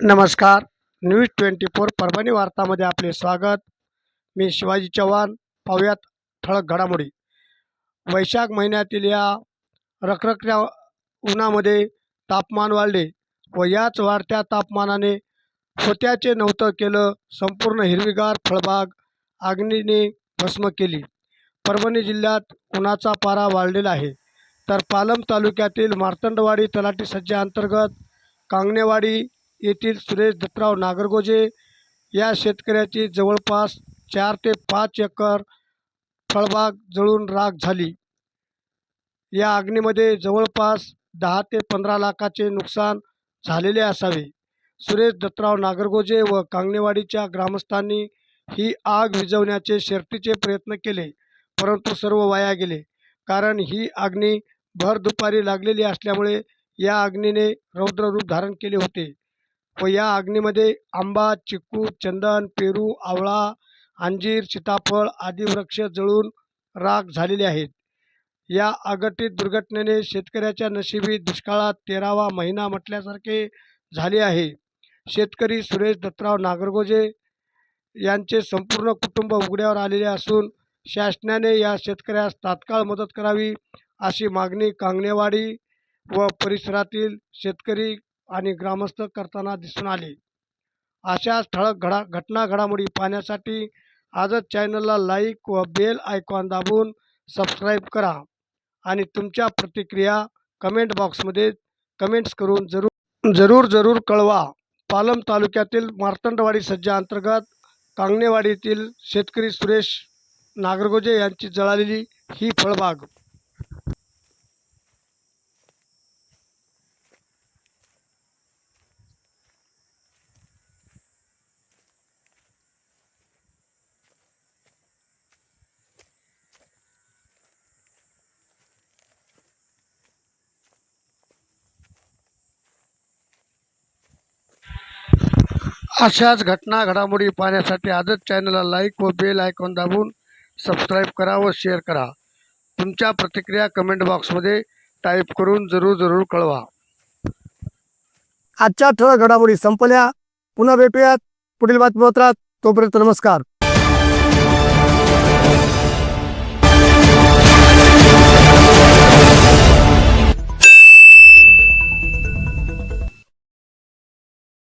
नमस्कार. न्यूज 24 परभणी वार्तामध्ये आपले स्वागत. मी शिवाजी चव्हाण. पाहुयात ठळक घडामोडी. वैशाख महिन्यातील या रखरखत्या उन्हामध्ये तापमान वाढले व याच वाढत्या तापमानाने होत्याचे नव्हतं केलं. संपूर्ण हिरवीगार फळबाग आगीने भस्म केली. परभणी जिल्ह्यात उन्हाचा पारा वाढलेला आहे. तर पालम तालुक्यातील मार्तंडवाडी तलाठी सज्जा अंतर्गत कांगणेवाडी येथील सुरेश दत्तराव नागरगोजे या शेतकऱ्याची जवळपास 4 ते 5 एकर फळबाग जळून राख झाली. या आगीमध्ये जवळपास 10 ते 15 लाखाचे नुकसान झालेले असावे. सुरेश दत्तराव नागरगोजे व कांगणेवाडीच्या ग्रामस्थांनी ही आग विझवण्याचे शर्थीचे प्रयत्न केले, परंतु सर्व वाया गेले. कारण ही आग्नी भर दुपारी लागलेली असल्यामुळे या आग्नीने रौद्र रूप धारण केले होते व या आग्नीमध्ये आंबा, चिक्कू, चंदन, पेरू, आवळा, अंजीर, सीताफळ आदी वृक्ष जळून राख झालेले आहेत. या अघटित दुर्घटनेने शेतकऱ्याच्या नशिबी दुष्काळात 13वा महिना म्हटल्यासारखे झाले आहे. शेतकरी सुरेश दत्तराव नागरगोजे यांचे संपूर्ण कुटुंब उघड्यावर आलेले असून शासनाने या शेतकऱ्यास तात्काळ मदत करावी अशी मागणी कांगणेवाडी व परिसरातील शेतकरी आणि ग्रामस्थ करताना दिसून आले. अशाच ठळक घडामोडी पाहण्यासाठी आजच चॅनलला लाईक व बेल आयकॉन दाबून सबस्क्राईब करा आणि तुमच्या प्रतिक्रिया कमेंट बॉक्समध्ये कमेंट्स करून जरूर कळवा. पालम तालुक्यातील मार्तंडवाडी सज्जा अंतर्गत कांगणेवाडीतील शेतकरी सुरेश नागरगोजे यांची जळालेली ही फळबाग. अशाच घडामोडी पाहण्यासाठी आजच चॅनलला लाईक व बेल आयकॉन दाबून सबस्क्राईब करा व शेअर करा. तुमच्या प्रतिक्रिया कमेंट बॉक्समध्ये टाईप करून जरूर कळवा. आजच्या ठळक घडामोडी संपल्या. पुन्हा भेटूयात पुढील बातमीपत्रात. तोपर्यंत नमस्कार.